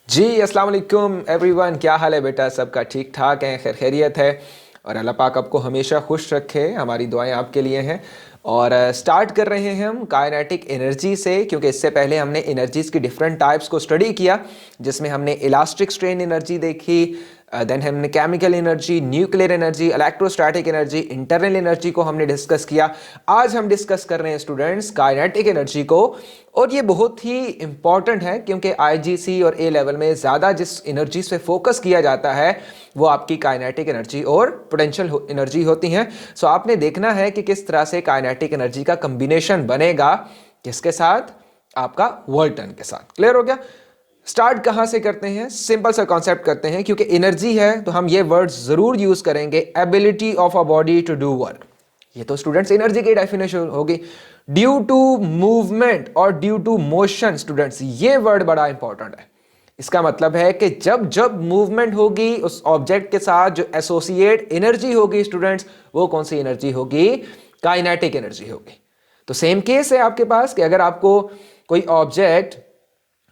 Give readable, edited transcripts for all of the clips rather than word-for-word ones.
जी अस्सलाम वालेकुम एवरीवन, क्या हाल है बेटा? सबका ठीक ठाक है, खैर खैरियत है और अल्लाह पाक आपको हमेशा खुश रखे। हमारी दुआएं आपके लिए हैं। और स्टार्ट कर रहे हैं हम काइनेटिक एनर्जी से, क्योंकि इससे पहले हमने एनर्जीज की डिफरेंट टाइप्स को स्टडी किया, जिसमें हमने इलास्टिक स्ट्रेन एनर्जी देखी, देन हमने chemical energy, nuclear energy, electrostatic energy, internal energy को हमने डिस्कस किया। आज हम डिस्कस कर रहे हैं स्टूडेंट्स काइनेटिक एनर्जी को, और ये बहुत ही इंपॉर्टेंट है क्योंकि आईजीसी और ए लेवल में ज़्यादा जिस एनर्जी पे फोकस किया जाता है वो आपकी काइनेटिक एनर्जी और पोटेंशियल एनर्जी होती हैं। सो आपने देखना है कि किस तरह से काइनेटिक एनर्जी का कम्बिनेशन बनेगा, किसके साथ? आपका वर्क डन के साथ। क्लियर हो गया? स्टार्ट कहां से करते हैं? सिंपल सा कॉन्सेप्ट करते हैं, क्योंकि एनर्जी है तो हम ये वर्ड जरूर यूज करेंगे, ability of a body to do work. ये तो स्टूडेंट्स एनर्जी की डेफिनेशन होगी। ड्यू टू मूवमेंट और ड्यू टू मोशन, स्टूडेंट्स ये वर्ड बड़ा इंपॉर्टेंट है। इसका मतलब है कि जब जब मूवमेंट होगी उस ऑब्जेक्ट के साथ जो एसोसिएट एनर्जी होगी स्टूडेंट्स, वो कौन सी एनर्जी होगी? काइनेटिक एनर्जी होगी। तो सेम केस है आपके पास कि अगर आपको कोई ऑब्जेक्ट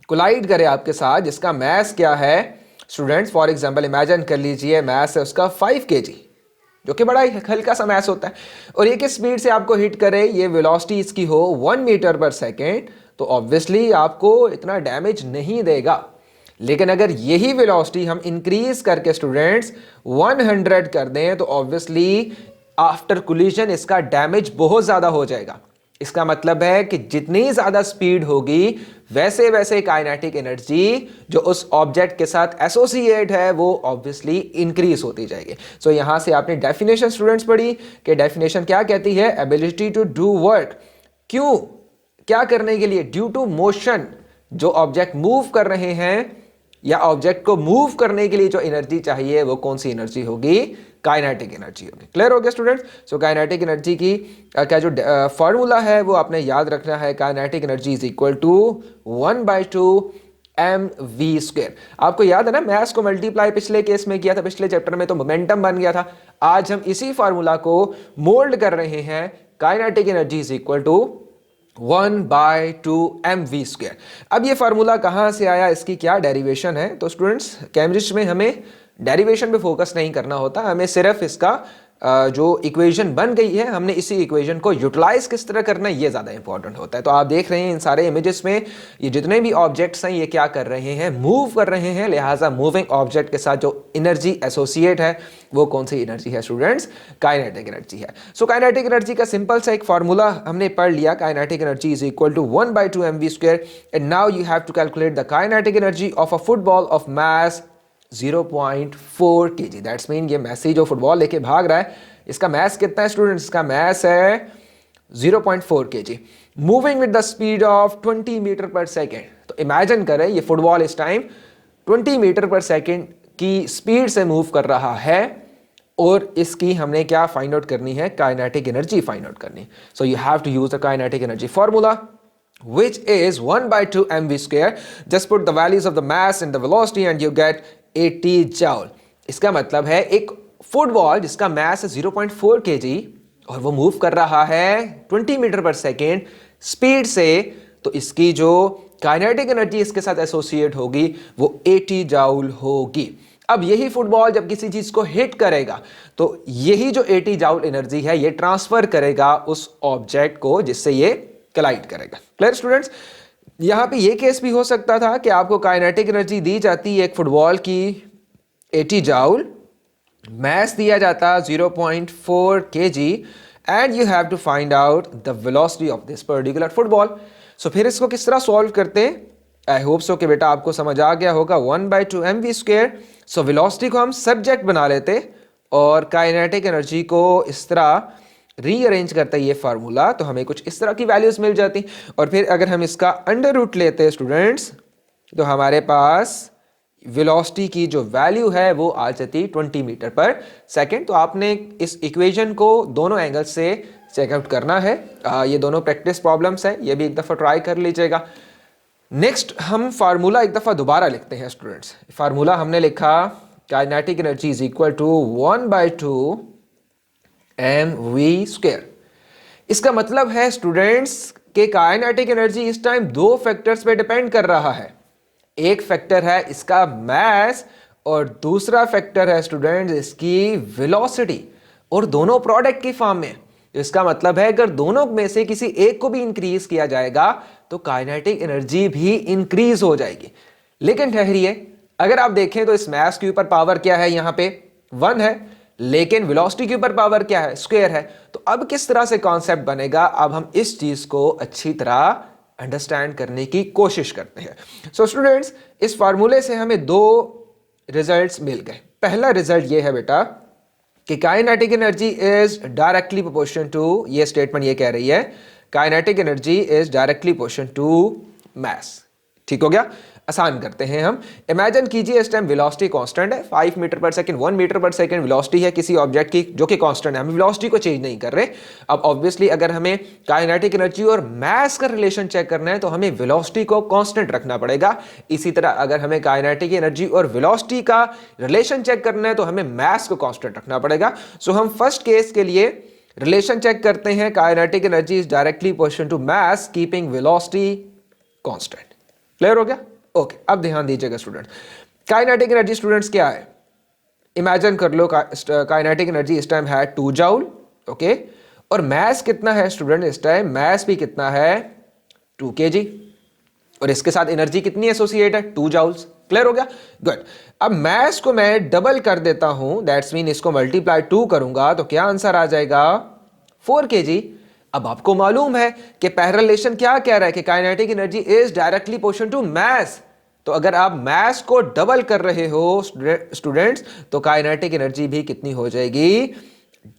कोलाइड करे आपके साथ जिसका मैस क्या है स्टूडेंट्स, फॉर एग्जांपल इमेजिन कर लीजिए मैस है उसका 5 kg, जो कि बड़ा ही हल्का सा मैस होता है, और ये किस स्पीड से आपको हिट करे, ये वेलोसिटी इसकी हो 1 मीटर पर सेकेंड, तो ऑब्वियसली आपको इतना डैमेज नहीं देगा। लेकिन अगर यही वेलोसिटी हम इंक्रीज करके स्टूडेंट्स 100 कर दें तो ऑब्वियसली आफ्टर कोलिजन इसका डैमेज बहुत ज़्यादा हो जाएगा। इसका मतलब है कि जितनी ज़्यादा स्पीड होगी वैसे वैसे काइनेटिक एनर्जी जो उस ऑब्जेक्ट के साथ एसोसिएट है वो ऑब्वियसली इंक्रीज होती जाएगी। सो यहां से आपने डेफिनेशन स्टूडेंट्स पढ़ी कि डेफिनेशन क्या कहती है? Ability to do work. क्यों? क्या करने के लिए? ड्यू टू मोशन, जो ऑब्जेक्ट मूव कर रहे हैं या ऑब्जेक्ट को मूव करने के लिए जो एनर्जी चाहिए वो कौन सी एनर्जी होगी? काइनेटिक एनर्जी होगी। क्लियर हो गया स्टूडेंट्स? सो काइनेटिक एनर्जी की क्या जो फॉर्मूला है वो आपने याद रखना है। Kinetic energy is equal to 1/2 mv²। आपको याद है ना, मैस को मल्टीप्लाई पिछले केस में किया था, पिछले चैप्टर में तो मोमेंटम बन गया था। आज हम इसी फॉर्मूला को मोल्ड कर रहे हैं। Kinetic energy is equal to 1/2 mv²। अब ये फार्मूला कहां से आया, इसकी क्या डेरिवेशन है? तो स्टूडेंट्स केम्ब्रिज में हमें डेरिवेशन पे फोकस नहीं करना होता, हमें सिर्फ इसका जो इक्वेशन बन गई है हमने इसी इक्वेशन को यूटिलाइज किस तरह करना है ये ज़्यादा इंपॉर्टेंट होता है। तो आप देख रहे हैं इन सारे इमेजेस में ये जितने भी ऑब्जेक्ट्स हैं ये क्या कर रहे हैं? मूव कर रहे हैं। लिहाजा मूविंग ऑब्जेक्ट के साथ जो एनर्जी एसोसिएट है वो कौन सी एनर्जी है स्टूडेंट्स? काइनेटिक एनर्जी है। सो काइनेटिक एनर्जी का सिंपल सा एक फार्मूला हमने पढ़ लिया। Kinetic energy is equal to 1/2 mv²। And now you have to calculate the kinetic energy of a football of mass 0.4 kg। That's mean ये मैसी जो फुटबॉल लेके भाग रहा है इसका मैस कितना है स्टूडेंट्स? इसका मैस है 0.4 kg, moving with the speed of 20 metre पर सेकेंड। तो इमेजिन करें ये फुटबॉल इस टाइम 20 मीटर पर सेकेंड की स्पीड से मूव कर रहा है, और इसकी हमने क्या फाइंड आउट करनी है? काइनेटिक एनर्जी फाइंड आउट करनी। So you have to use the kinetic energy formula which is 1/2 mv². Just put the values of the mass and the velocity and you get 80 joule. इसका मतलब है एक football जिसका mess है 0.4 kg और वो move कर रहा है 20 मीटर पर सेकेंड स्पीड से, तो इसकी जो काइनेटिक एनर्जी इसके साथ एसोसिएट होगी वो 80 जाउल होगी। अब यही फुटबॉल जब किसी चीज को हिट करेगा तो यही जो 80 जाउल एनर्जी है ये ट्रांसफर करेगा उस ऑब्जेक्ट को जिससे ये कोलाइड करेगा। Clear students? यहां पे ये केस भी हो सकता था कि आपको काइनेटिक एनर्जी दी जाती है एक फुटबॉल की 80 जाउल, मैस दिया जाता 0.4 kg, and you have to find out the velocity of this particular football. So फिर इसको किस तरह सॉल्व करते हैं? आई होप सो कि बेटा आपको समझ आ गया होगा। 1/2 mv²। सो वेलोसिटी को हम सब्जेक्ट बना लेते और काइनेटिक एनर्जी को इस तरह रीअरेंज करता है ये फार्मूला, तो हमें कुछ इस तरह की वैल्यूज मिल जाती। और फिर अगर हम इसका अंडर रूट लेते हैं स्टूडेंट्स तो हमारे पास वेलोसिटी की जो वैल्यू है वो आ जाती 20 मीटर पर सेकेंड। तो आपने इस इक्वेशन को दोनों एंगल से चेकआउट करना है। ये दोनों प्रैक्टिस प्रॉब्लम्स है, ये भी एक दफ़ा ट्राई कर लीजिएगा। नेक्स्ट हम फार्मूला एक दफ़ा दोबारा लिखते हैं स्टूडेंट्स। फार्मूला हमने लिखा kinetic energy is equal to 1/2 mv²। इसका मतलब है स्टूडेंट्स के काइनेटिक एनर्जी इस टाइम दो फैक्टर्स पे डिपेंड कर रहा है। एक फैक्टर है इसका मास और दूसरा फैक्टर है स्टूडेंट्स इसकी वेलोसिटी, और दोनों प्रोडक्ट की फॉर्म में। तो इसका मतलब है अगर दोनों में से किसी एक को भी इंक्रीज किया जाएगा तो काइनेटिक एनर्जी भी इंक्रीज हो जाएगी। लेकिन ठहरिए, अगर आप देखें तो इस मास के ऊपर पावर क्या है, यहां पे 1 है, लेकिन वेलोसिटी के ऊपर पावर क्या है, स्क्वायर है। तो अब किस तरह से कॉन्सेप्ट बनेगा, अब हम इस चीज को अच्छी तरह अंडरस्टैंड करने की कोशिश करते हैं। सो स्टूडेंट्स, इस फार्मूले से हमें दो रिजल्ट्स मिल गए। पहला रिजल्ट ये है बेटा कि kinetic energy is directly proportional to, ये स्टेटमेंट ये कह रही है kinetic energy is directly proportional to mass. ठीक हो गया। आसान करते हैं हम। इमेजिन कीजिए इस टाइम वेलोसिटी कांस्टेंट है 5 मीटर पर सेकंड, 1 मीटर पर सेकंड वेलोसिटी है किसी ऑब्जेक्ट की जो कि कांस्टेंट है, हम वेलोसिटी को चेंज नहीं कर रहे। अब ऑब्वियसली अगर हमें काइनेटिक एनर्जी और मास का रिलेशन चेक करना है तो हमें वेलोसिटी को कांस्टेंट रखना पड़ेगा। इसी तरह अगर हमें काइनेटिक एनर्जी और वेलोसिटी का रिलेशन चेक करना है तो हमें मास को कांस्टेंट रखना पड़ेगा। सो हम फर्स्ट केस के लिए रिलेशन चेक करते हैं, kinetic energy is directly proportional to mass keeping velocity constant. Clear हो गया? ओके, अब ध्यान दीजिएगा स्टूडेंट, काइनेटिक एनर्जी स्टूडेंट्स क्या है, इमेजिन कर लो काइनेटिक एनर्जी इस टाइम है 2 जूल, ओके, और मास कितना है स्टूडेंट इस टाइम, मास भी कितना है 2 kg, और इसके साथ एनर्जी कितनी एसोसिएट है 2 जूल्स। क्लियर हो गया? गुड। अब मास को मैं डबल कर देता हूं, दैट्स मीन इसको मल्टीप्लाई 2 करूंगा तो क्या आंसर आ जाएगा 4 kg। अब आपको मालूम है कि पहला रिलेशन क्या कह रहा है कि kinetic energy is directly proportional to mass. तो अगर आप मास को डबल कर रहे हो स्टूडेंट्स तो काइनेटिक एनर्जी भी कितनी हो जाएगी,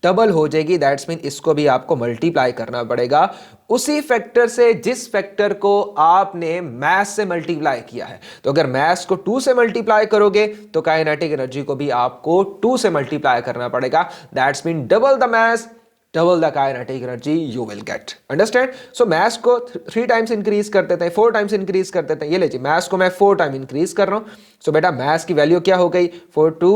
डबल हो जाएगी। दैट्स मीन इसको भी आपको मल्टीप्लाई करना पड़ेगा उसी फैक्टर से जिस फैक्टर को आपने मास से मल्टीप्लाई किया है। तो अगर मास को 2 से मल्टीप्लाई करोगे तो काइनेटिक एनर्जी को भी आपको 2 से मल्टीप्लाई करना पड़ेगा। That's mean double the mass double the kinetic energy you will get. Understand? So mass को 3 times increase कर देते हैं, 4 times increase कर देते हैं। ये लीजिए mass को मैं 4 times increase कर रहा हूँ। So बेटा mass की वैल्यू क्या हो गई, 4 to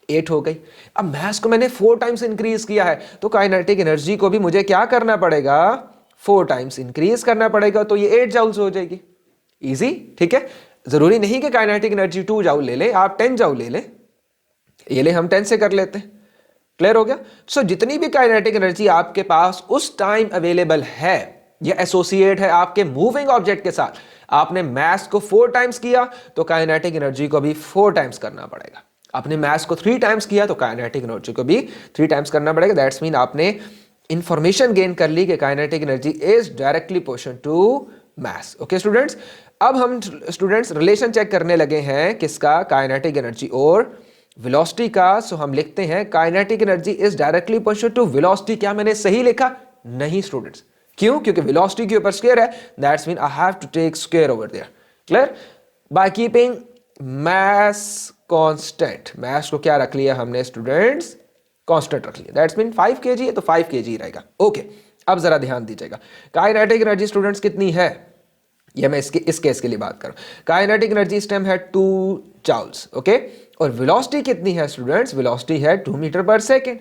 8 हो गई। अब mass को मैंने 4 times increase किया है तो kinetic energy को भी मुझे क्या करना पड़ेगा, 4 times increase करना पड़ेगा, तो ये 8 जूल्स हो जाएगी। इजी, ठीक है। जरूरी नहीं कि काइनेटिक एनर्जी 2 जूल ले ले, आप 10 जूल ले ले, ये ले हम 10 से कर लेते हैं। क्लियर हो गया? सो जितनी भी काइनेटिक एनर्जी आपके पास उस टाइम अवेलेबल है या एसोसिएट है आपके मूविंग ऑब्जेक्ट के साथ, आपने मास को 4 टाइम्स किया तो काइनेटिक एनर्जी को भी 4 टाइम्स करना पड़ेगा। आपने मास को 3 टाइम्स किया तो काइनेटिक एनर्जी को भी 3 टाइम्स करना पड़ेगा। दैट्स मीन आपने इंफॉर्मेशन गेन कर ली कि kinetic energy is directly proportional to mass. Okay students, अब हम स्टूडेंट्स रिलेशन चेक करने लगे हैं किसका, काइनेटिक एनर्जी और वेलोसिटी का। सो हम लिखते हैं kinetic energy is directly proportional to velocity. क्या मैंने सही लिखा? नहीं स्टूडेंट्स। क्यों? क्योंकि वेलोसिटी के ऊपर स्क्वायर है, that's mean I have to take square over there. Clear? By keeping mass constant, mass को क्या रख लिया हमने स्टूडेंट्स, कांस्टेंट रख लिया। दैट्स मीन 5 kg है तो 5 kg ही रहेगा। ओके, अब जरा ध्यान दीजिएगा, काइनेटिक एनर्जी स्टूडेंट्स कितनी है, ये मैं इस केस के लिए बात करूं। काइनेटिक एनर्जी इस टाइम है 2 जूल्स, ओके, और वेलोसिटी कितनी है स्टूडेंट्स, वेलोसिटी है 2 मीटर पर सेकेंड।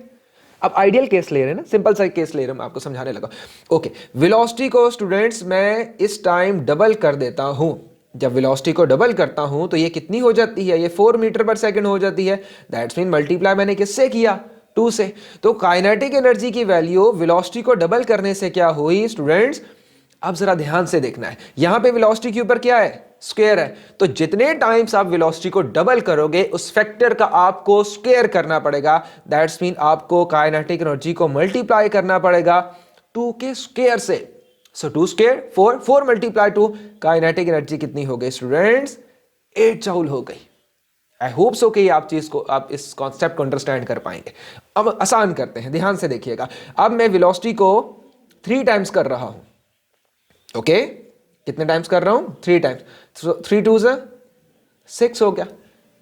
अब आइडियल केस ले रहे हैं ना, सिंपल सा केस ले रहे हैं, मैं आपको समझाने लगा। ओके, वेलोसिटी को स्टूडेंट्स मैं इस टाइम डबल कर देता हूं। जब वेलोसिटी को डबल करता हूं तो ये कितनी हो जाती है, ये 4 मीटर पर सेकेंड हो जाती है। दैट्स मीन मल्टीप्लाई मैंने किससे किया, 2 से। तो काइनेटिक एनर्जी की वैल्यू वेलोसिटी को डबल करने से क्या हुई स्टूडेंट्स, अब जरा ध्यान से देखना है, यहां पे वेलोसिटी के ऊपर क्या है, स्क्वायर है। तो जितने टाइम्स आप वेलोसिटी को डबल करोगे उस फैक्टर का आपको स्क्वायर करना पड़ेगा। दैट्स मीन आपको काइनेटिक एनर्जी को मल्टीप्लाई करना पड़ेगा 2 के स्क्वायर से। सो 2 स्क्वायर 4, 4 मल्टीप्लाई 2, काइनेटिक एनर्जी कितनी हो गई स्टूडेंट्स, 8 जूल हो गई। आई होप सो कि आप इस कॉन्सेप्ट को अंडरस्टैंड कर पाएंगे। अब आसान करते हैं, ध्यान से देखिएगा। अब मैं वेलोसिटी को 3 टाइम्स कर रहा हूं, ओके, कितने टाइम्स कर रहा हूं, 3 टाइम्स। 3 2 6 हो गया।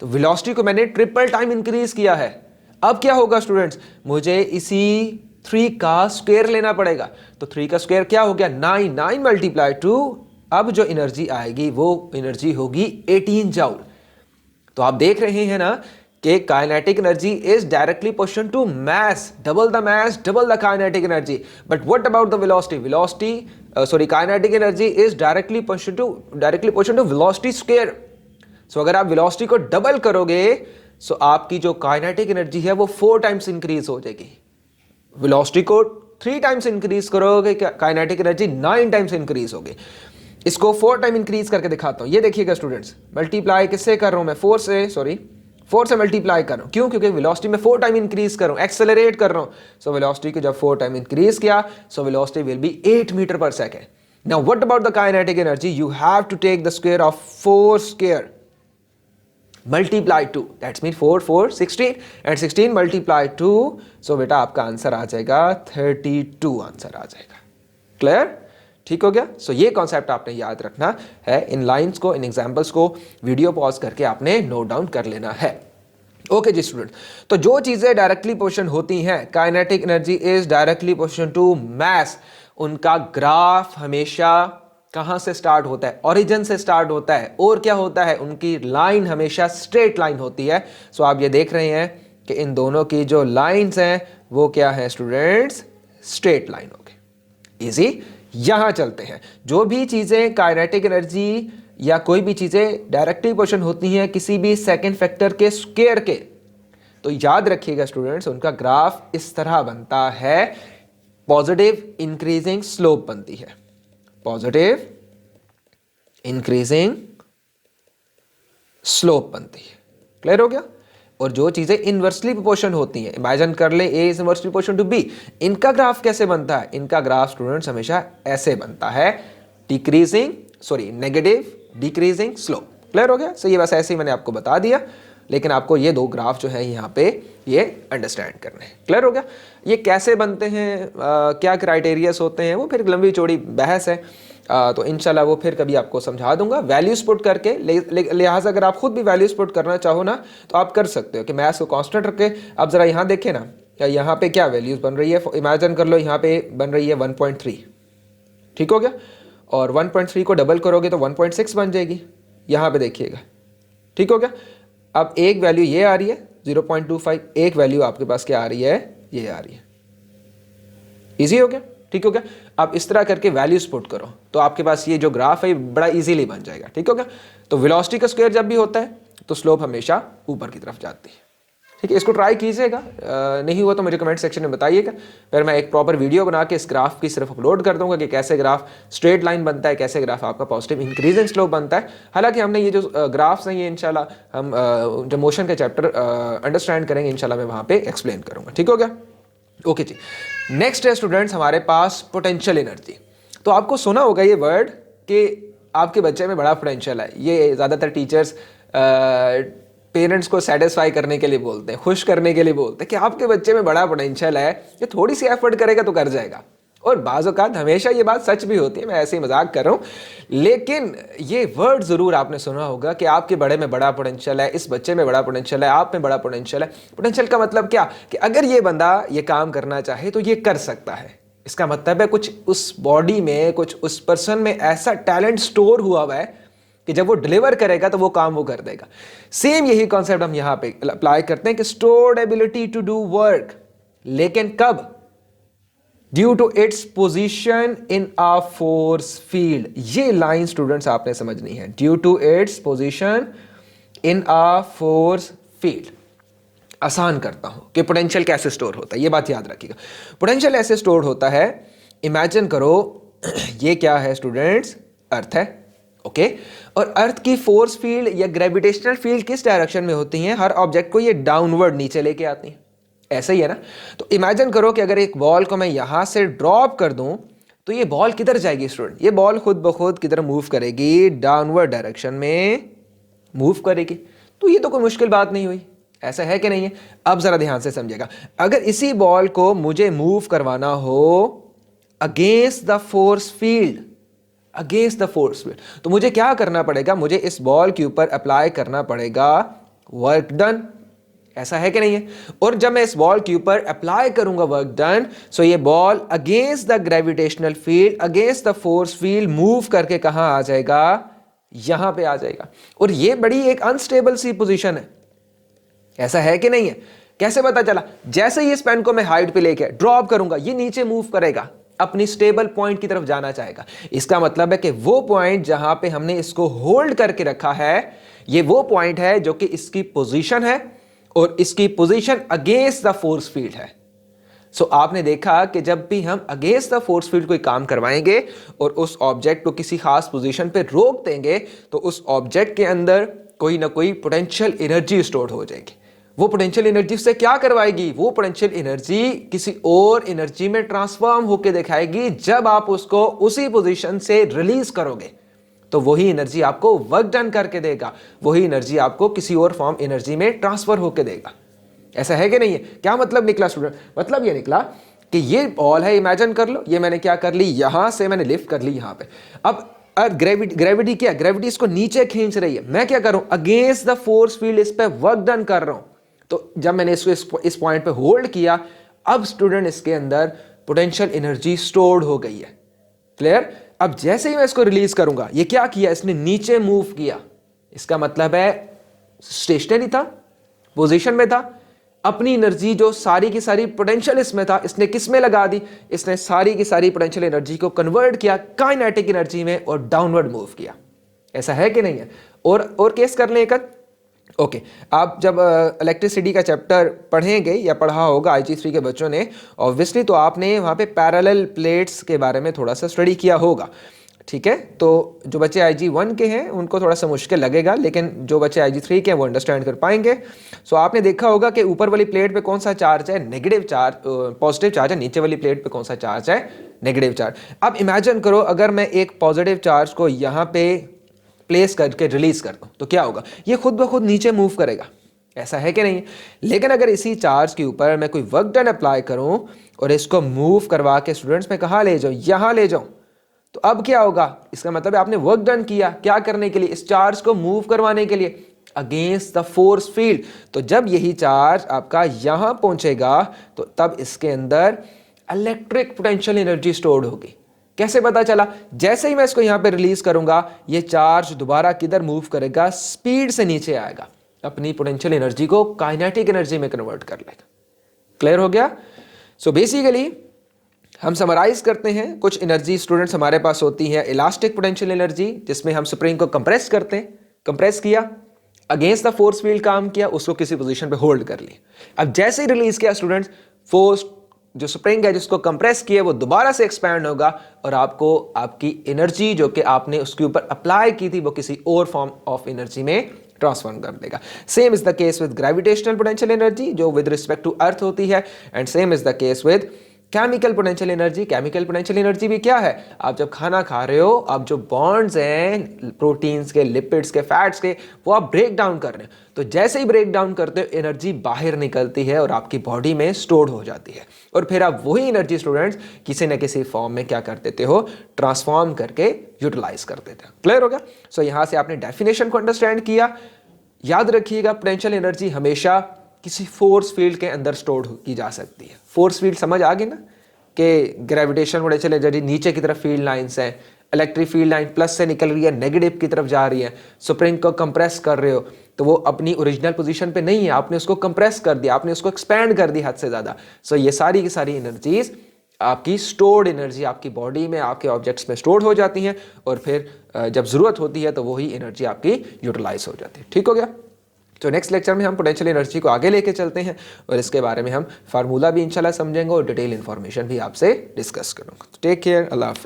तो वेलोसिटी को मैंने ट्रिपल टाइम इंक्रीज किया है। अब क्या होगा स्टूडेंट्स, मुझे इसी 3 का स्क्वायर लेना पड़ेगा। तो 3 का स्क्वायर क्या हो गया, 9, 9 मल्टीप्लाई 2। अब जो एनर्जी आएगी वो एनर्जी होगी 18 जूल। तो आप देख रहे हैं ना कि kinetic energy is directly proportional to mass, double the mass double the kinetic energy. But what about the velocity, kinetic energy is directly proportional to velocity square. So अगर आप वेलोसिटी को डबल करोगे सो आपकी जो काइनेटिक एनर्जी है वो 4 times increase हो जाएगी। वेलोसिटी को 3 टाइम्स इंक्रीज करोगे, काइनेटिक एनर्जी 9 टाइम्स इंक्रीज होगी। इसको 4 टाइम इंक्रीज करके दिखाता हूं। ये देखिएगा स्टूडेंट्स, मल्टीप्लाई किससे कर रहा हूं मैं, 4 से मल्टीप्लाई कर रहा हूं। क्यों? क्योंकि वेलोसिटी में 4 टाइम इंक्रीज कर रहा हूं, एक्सेलरेट कर रहा हूं। सो वेलोसिटी को जब 4 टाइम इंक्रीज किया so velocity will be 8 metre पर second. Now what about the kinetic energy? You have to take the square of 4 square multiply 2, that's mean 4 4 16 and 16 multiply 2। So बेटा आपका answer आ जाएगा 32 answer आ जाएगा। Clear? ठीक हो गया? सो ये कॉन्सेप्ट आपने याद रखना है। इन लाइंस को, इन एग्जांपल्स को वीडियो पॉज करके आपने नोट डाउन कर लेना है। ओके जी स्टूडेंट, तो जो चीजें डायरेक्टली पोर्शन होती हैं, kinetic energy is directly portion to mass, उनका ग्राफ हमेशा कहां से स्टार्ट होता है? ओरिजिन से स्टार्ट होता है। और क्या होता है? उनकी लाइन हमेशा स्ट्रेट लाइन होती है। सो आप ये देख रहे हैं कि इन दोनों की जो लाइंस हैं वो क्या है स्टूडेंट्स? स्ट्रेट लाइन हो गई। इजी? यहां चलते हैं। जो भी चीजें काइनेटिक एनर्जी या कोई भी चीजें डायरेक्टली पोर्शन होती हैं किसी भी सेकंड फैक्टर के स्क्वायर के, तो याद रखिएगा स्टूडेंट्स उनका ग्राफ इस तरह बनता है, पॉजिटिव इंक्रीजिंग स्लोप बनती है, पॉजिटिव इंक्रीजिंग स्लोप बनती है। क्लियर हो गया? और जो चीजें इनवर्सली प्रोपोर्शन होती हैं, इमेजिन कर ले A is inversely proportion to B, इनका ग्राफ कैसे बनता है? इनका ग्राफ स्टूडेंट्स हमेशा ऐसे बनता है, नेगेटिव डिक्रीजिंग स्लोप। क्लियर हो गया? सो ये बस ऐसे ही मैंने आपको बता दिया, लेकिन आपको ये 2 ग्राफ जो है यहाँ पे ये अंडरस्टैंड करने हैं। क्लियर हो गया? ये कैसे बनते हैं, क्या क्राइटेरियाज होते हैं, वो फिर लंबी चौड़ी बहस है, तो इंशाल्लाह वो फिर कभी आपको समझा दूंगा वैल्यूज पुट करके। लिहाजा अगर आप खुद भी वैल्यूज पुट करना चाहो ना तो आप कर सकते हो कि मैथ्स को कांस्टेंट रख के। आप जरा यहाँ देखें ना, यहाँ पे क्या वैल्यूज बन रही है, इमेजिन कर लो यहाँ पे बन रही है 1.3, ठीक हो गया? और 1.3 को डबल करोगे तो 1.6 बन जाएगी। यहाँ पे देखिएगा, ठीक हो गया? अब एक वैल्यू ये आ रही है 0.25, एक वैल्यू आपके पास क्या आ रही है? ये आ रही है। इजी हो गया? ठीक हो गया? आप इस तरह करके वैल्यूज पुट करो तो आपके पास ये जो ग्राफ है बड़ा इजीली बन जाएगा। ठीक हो गया? तो वेलोसिटी का स्क्वायर जब भी होता है तो स्लोप हमेशा ऊपर की तरफ जाती है। ठीक है, इसको ट्राई कीजिएगा, नहीं हुआ तो मुझे कमेंट सेक्शन में बताइएगा, फिर मैं एक प्रॉपर वीडियो बना के इस ग्राफ की सिर्फ अपलोड कर दूंगा कि कैसे ग्राफ स्ट्रेट लाइन बनता है, कैसे ग्राफ आपका पॉजिटिव इंक्रीजिंग स्लोप बनता है। हालांकि हमने ये जो ग्राफ्स हैं ये इंशाल्लाह हम जो मोशन के चैप्टर अंडरस्टैंड करेंगे इंशाल्लाह मैं वहाँ पे एक्सप्लेन करूँगा। ठीक हो गया? ओके जी, नेक्स्ट है स्टूडेंट्स हमारे पास पोटेंशियल एनर्जी। तो आपको सुना होगा ये वर्ड कि आपके बच्चे में बड़ा पोटेंशियल है। ये ज़्यादातर टीचर्स पेरेंट्स को सेटिस्फाई करने के लिए बोलते हैं, खुश करने के लिए बोलते हैं कि आपके बच्चे में बड़ा पोटेंशियल है, ये थोड़ी सी एफर्ट करेगा तो कर जाएगा। और बाज़ औक़ात हमेशा ये बात सच भी होती है, मैं ऐसे ही मजाक कर रहा हूँ, लेकिन ये वर्ड ज़रूर आपने सुना होगा कि आपके बड़े में बड़ा पोटेंशियल है, इस बच्चे में बड़ा पोटेंशियल है, आप में बड़ा पोटेंशियल है। पोटेंशियल का मतलब क्या कि अगर ये बंदा ये काम करना चाहे तो ये कर सकता है। इसका मतलब है कुछ उस बॉडी में, कुछ उस पर्सन में ऐसा टैलेंट स्टोर हुआ हुआ है कि जब वो डिलीवर करेगा तो वो काम वो कर देगा। सेम यही कॉन्सेप्ट हम यहां पे अप्लाई करते हैं कि stored ability to do work, लेकिन कब? Due to its position in a force field. ये लाइन स्टूडेंट्स आपने समझनी है, due to its position in a force field. आसान करता हूं कि पोटेंशियल कैसे स्टोर होता है, ये बात याद रखिएगा। पोटेंशियल ऐसे स्टोर होता है, इमेजिन करो ये क्या है स्टूडेंट्स? अर्थ है, ओके? और अर्थ की फोर्स फील्ड या ग्रेविटेशनल फील्ड किस डायरेक्शन में होती है? हर ऑब्जेक्ट को ये डाउनवर्ड नीचे लेके आती हैं, ऐसा ही है ना? तो इमेजिन करो कि अगर एक बॉल को मैं यहां से ड्रॉप कर दूं तो ये बॉल किधर जाएगी स्टूडेंट? ये बॉल खुद ब खुद किधर मूव करेगी? डाउनवर्ड डायरेक्शन में मूव करेगी। तो ये तो कोई मुश्किल बात नहीं हुई, ऐसा है कि नहीं है? अब जरा ध्यान से समझिएगा, अगर इसी बॉल को मुझे मूव करवाना हो against the force field, against the force field, तो मुझे क्या करना पड़ेगा? मुझे इस बॉल के ऊपर अप्लाई करना पड़ेगा वर्क डन, ऐसा है कि नहीं है? और जब मैं इस बॉल के ऊपर अप्लाई करूंगा वर्क डन, सो ये ball against the gravitational field, against the force field move करके कहां आ जाएगा? यहां पे आ जाएगा। और ये बड़ी एक अनस्टेबल सी पोजीशन है, ऐसा है कि नहीं है? कैसे पता चला? जैसे ही इस पेन को मैं हाइट पे लेके ड्रॉप करूंगा ये नीचे मूव करेगा, अपनी स्टेबल पॉइंट की तरफ जाना चाहेगा। इसका मतलब है कि वो पॉइंट जहां पे हमने इसको होल्ड करके रखा है ये वो पॉइंट है जो कि इसकी पोजीशन है और इसकी position against the force field है। सो आपने देखा कि जब भी हम अगेंस्ट द फोर्स फील्ड कोई काम करवाएंगे और उस ऑब्जेक्ट को किसी खास पोजीशन पे रोक देंगे तो उस ऑब्जेक्ट के अंदर कोई ना कोई पोटेंशियल एनर्जी स्टोर हो जाएगी। वो पोटेंशियल एनर्जी से क्या करवाएगी? वो पोटेंशियल एनर्जी किसी और एनर्जी में ट्रांसफॉर्म होकर दिखाएगी। जब आप उसको उसी पोजीशन से रिलीज करोगे तो वही एनर्जी आपको वर्क डन करके देगा, वही एनर्जी आपको किसी और फॉर्म एनर्जी में ट्रांसफर होकर देगा। ऐसा है कि नहीं है? क्या मतलब निकला स्टूडेंट? मतलब ये निकला कि ये बॉल है, इमेजिन कर लो, ये मैंने क्या कर ली, यहां से मैंने लिफ्ट कर ली यहां पे। अब ग्रेविटी क्या? ग्रेविटी इसको नीचे खींच रही है। मैं क्या कर रहा हूं? अगेंस्ट द फोर्स फील्ड इस पे वर्क डन कर रहा हूं। तो जब मैंने इसको इस पॉइंट पे होल्ड किया, अब स्टूडेंट इसके अंदर पोटेंशियल एनर्जी स्टोर्ड हो गई है। क्लियर? अब जैसे ही मैं इसको रिलीज करूंगा, ये क्या किया? इसने नीचे मूव किया। इसका मतलब है स्टेशनरी था, पोजीशन में था, अपनी एनर्जी जो सारी की सारी पोटेंशियल इसमें था, इसने किस में लगा दी? इसने सारी की सारी पोटेंशियल एनर्जी को कन्वर्ट किया काइनेटिक एनर्जी में और डाउनवर्ड मूव किया। ऐसा है कि नहीं है? और केस कर लें एक। ओके, आप जब इलेक्ट्रिसिटी का चैप्टर पढ़ेंगे या पढ़ा होगा IG3 के बच्चों ने ऑब्वियसली, तो आपने वहाँ पे पैरेलल प्लेट्स के बारे में थोड़ा सा स्टडी किया होगा। ठीक है, तो जो बच्चे IG1 के हैं उनको थोड़ा सा मुश्किल लगेगा, लेकिन जो बच्चे IG3 के हैं वो अंडरस्टैंड कर पाएंगे। सो आपने देखा होगा कि ऊपर वाली प्लेट पे कौन सा चार्ज है? नेगेटिव चार्ज, पॉजिटिव चार्ज है। नीचे वाली प्लेट पे कौन सा चार्ज है? Negative charge. अब इमेजिन करो अगर मैं एक पॉजिटिव चार्ज को यहाँ पे प्लेस करके रिलीज कर दूं तो क्या होगा? ये खुद ब खुद नीचे मूव करेगा। ऐसा है कि नहीं? लेकिन अगर इसी चार्ज के ऊपर मैं कोई वर्क डन अप्लाई करूं और इसको मूव करवा के स्टूडेंट्स में कहाँ ले जाऊं? यहां ले जाऊं, तो अब क्या होगा? इसका मतलब है आपने वर्क डन किया। क्या करने के लिए? इस चार्ज को मूव करवाने के लिए, अगेंस्ट द फोर्स फील्ड। तो जब यही चार्ज आपका यहां पहुंचेगा तो तब इसके अंदर इलेक्ट्रिक पोटेंशियल एनर्जी स्टोर्ड होगी। कैसे पता चला? जैसे ही मैं इसको यहां पे रिलीज करूंगा, ये चार्ज दोबारा किधर मूव करेगा? स्पीड से नीचे आएगा, अपनी पोटेंशियल एनर्जी को काइनेटिक एनर्जी में कन्वर्ट कर लेगा। क्लियर हो गया? सो बेसिकली हम समराइज करते हैं, कुछ एनर्जी स्टूडेंट्स हमारे पास होती है इलास्टिक पोटेंशियल एनर्जी, जिसमें हम स्प्रिंग को कंप्रेस करते हैं। कंप्रेस किया, अगेंस्ट द फोर्स फील्ड काम किया, उसको किसी पोजीशन पे होल्ड कर लिया। अब जैसे ही रिलीज किया स्टूडेंट्स, फोर्स जो स्प्रिंग है जिसको कंप्रेस किया वो दोबारा से एक्सपैंड होगा और आपको आपकी एनर्जी जो कि आपने उसके ऊपर अप्लाई की थी वो किसी और फॉर्म ऑफ एनर्जी में ट्रांसफॉर्म कर देगा। Same is the case with gravitational potential energy जो विद रिस्पेक्ट टू अर्थ होती है, and same is the case with chemical potential energy. Chemical potential energy भी क्या है? आप जब खाना खा रहे हो, आप जो बॉन्ड्स हैं प्रोटीन्स के, लिपिड्स के, फैट्स के, वो आप ब्रेक डाउन कर रहे हो। तो जैसे ही ब्रेक डाउन करते हो, एनर्जी बाहर निकलती है और आपकी बॉडी में स्टोर्ड हो जाती है, और फिर आप वही एनर्जी स्टूडेंट्स किसी न किसी फॉर्म में क्या कर देते हो? ट्रांसफॉर्म करके यूटिलाइज कर देते हो। क्लियर हो गया? सो यहां से आपने डेफिनेशन को अंडरस्टैंड किया। याद रखिएगा, पोटेंशियल एनर्जी हमेशा किसी फोर्स फील्ड के अंदर स्टोर्ड की जा सकती है। फोर्स फील्ड समझ आ गई ना, कि ग्रेविटेशन पोटेंशियल एनर्जी नीचे की तरफ फील्ड लाइंस हैं, इलेक्ट्रिक फील्ड लाइन प्लस से निकल रही है, नेगेटिव की तरफ जा रही है। स्प्रिंग को कंप्रेस कर रहे हो तो वो अपनी ओरिजिनल पोजीशन पे नहीं है, आपने उसको कंप्रेस कर दिया, आपने उसको एक्सपैंड कर दिया हद से ज़्यादा। सो ये सारी की सारी एनर्जीज आपकी स्टोर्ड एनर्जी आपकी बॉडी में, आपके ऑब्जेक्ट्स में स्टोर्ड हो जाती हैं, और फिर जब ज़रूरत होती है तो वही एनर्जी आपकी यूटिलाइज हो जाती है। ठीक हो गया? तो नेक्स्ट लेक्चर में हम पोटेंशियल एनर्जी को आगे लेके चलते हैं और इसके बारे में हम फार्मूला भी इंशाल्लाह समझेंगे और डिटेल इन्फॉर्मेशन भी आपसे डिस्कस करूँगा। टेक केयर, अल्लाह हाफ़िज़।